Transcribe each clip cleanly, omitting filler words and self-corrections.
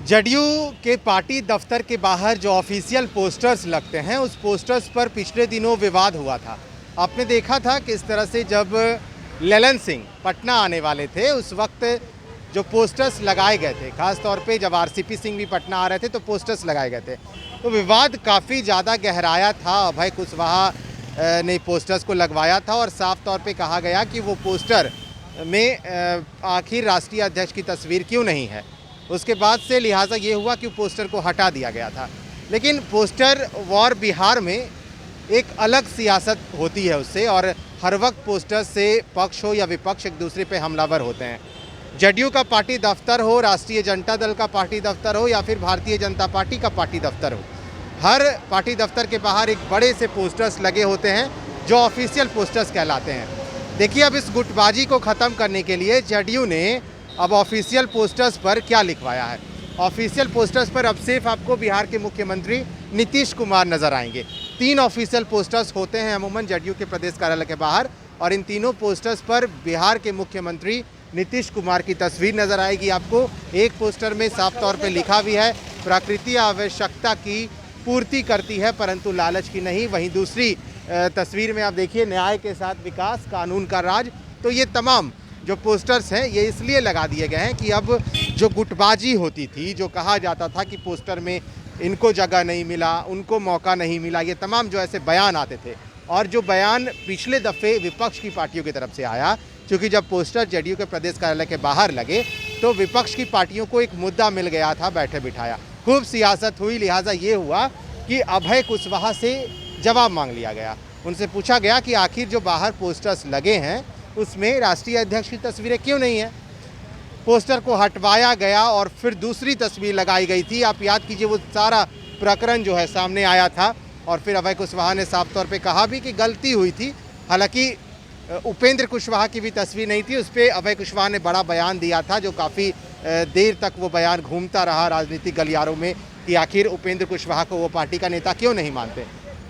जदयू के पार्टी दफ्तर के बाहर जो ऑफिशियल पोस्टर्स लगते हैं उस पोस्टर्स पर पिछले दिनों विवाद हुआ था। आपने देखा था कि इस तरह से जब ललन सिंह पटना आने वाले थे उस वक्त जो पोस्टर्स लगाए गए थे, खास तौर पे जब आरसीपी सिंह भी पटना आ रहे थे तो पोस्टर्स लगाए गए थे, तो विवाद काफ़ी ज़्यादा गहराया था। अभय कुशवाहा ने पोस्टर्स को लगवाया था और साफ तौर पे कहा गया कि वो पोस्टर में आखिर राष्ट्रीय अध्यक्ष की तस्वीर क्यों नहीं है। उसके बाद से लिहाजा ये हुआ कि पोस्टर को हटा दिया गया था। लेकिन पोस्टर वॉर बिहार में एक अलग सियासत होती है उससे, और हर वक्त पोस्टर से पक्ष हो या विपक्ष एक दूसरे पे हमलावर होते हैं। जदयू का पार्टी दफ्तर हो, राष्ट्रीय जनता दल का पार्टी दफ्तर हो या फिर भारतीय जनता पार्टी का पार्टी दफ्तर हो, हर पार्टी दफ्तर के बाहर एक बड़े से पोस्टर्स लगे होते हैं जो ऑफिशियल पोस्टर्स कहलाते हैं। देखिए, अब इस गुटबाजी को ख़त्म करने के लिए जदयू ने अब ऑफिशियल पोस्टर्स पर क्या लिखवाया है। ऑफिशियल पोस्टर्स पर अब सिर्फ आपको बिहार के मुख्यमंत्री नीतीश कुमार नजर आएंगे। 3 ऑफिशियल पोस्टर्स होते हैं अमूमन जदयू के प्रदेश कार्यालय के बाहर, और इन तीनों पोस्टर्स पर बिहार के मुख्यमंत्री नीतीश कुमार की तस्वीर नजर आएगी आपको। एक पोस्टर में साफ तौर पर लिखा भी है, प्रकृति आवश्यकता की पूर्ति करती है परंतु लालच की नहीं। वहीं दूसरी तस्वीर में आप देखिए, न्याय के साथ विकास, कानून का राज। तो ये तमाम जो पोस्टर्स हैं ये इसलिए लगा दिए गए हैं कि अब जो गुटबाजी होती थी, जो कहा जाता था कि पोस्टर में इनको जगह नहीं मिला, उनको मौका नहीं मिला, ये तमाम जो ऐसे बयान आते थे, और जो बयान पिछले दफ़े विपक्ष की पार्टियों की तरफ से आया, क्योंकि जब पोस्टर जदयू के प्रदेश कार्यालय के बाहर लगे तो विपक्ष की पार्टियों को एक मुद्दा मिल गया था बैठे बिठाया, खूब सियासत हुई। लिहाजा ये हुआ कि अभय कुशवाहा से जवाब मांग लिया गया। उनसे पूछा गया कि आखिर जो बाहर पोस्टर्स लगे हैं उसमें राष्ट्रीय अध्यक्ष की तस्वीरें क्यों नहीं है। पोस्टर को हटवाया गया और फिर दूसरी तस्वीर लगाई गई थी। आप याद कीजिए, वो सारा प्रकरण जो है सामने आया था, और फिर अभय कुशवाहा ने साफ तौर पे कहा भी कि गलती हुई थी। हालांकि उपेंद्र कुशवाहा की भी तस्वीर नहीं थी, उस पर अभय कुशवाहा ने बड़ा बयान दिया था, जो काफ़ी देर तक वो बयान घूमता रहा राजनीतिक गलियारों में कि आखिर उपेंद्र कुशवाहा को वो पार्टी का नेता क्यों नहीं मानते।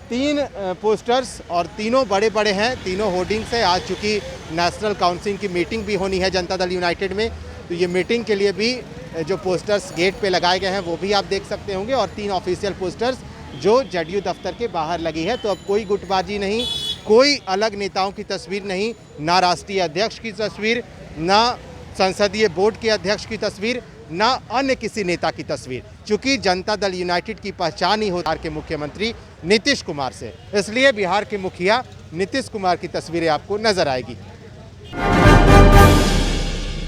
3 पोस्टर्स और तीनों बड़े बड़े हैं, तीनों होर्डिंग्स हैं। आज चूँकि नेशनल काउंसिल की मीटिंग भी होनी है जनता दल यूनाइटेड में, तो ये मीटिंग के लिए भी जो पोस्टर्स गेट पे लगाए गए हैं वो भी आप देख सकते होंगे, और 3 ऑफिशियल पोस्टर्स जो जदयू दफ्तर के बाहर लगी है। तो अब कोई गुटबाजी नहीं, कोई अलग नेताओं की तस्वीर नहीं, ना राष्ट्रीय अध्यक्ष की तस्वीर, ना संसदीय बोर्ड के अध्यक्ष की तस्वीर, ना अन्य किसी नेता की तस्वीर। चूंकि जनता दल यूनाइटेड की पहचान ही हो बिहार के मुख्यमंत्री नीतीश कुमार से, इसलिए बिहार के मुखिया नीतीश कुमार की तस्वीरें आपको नजर आएगी।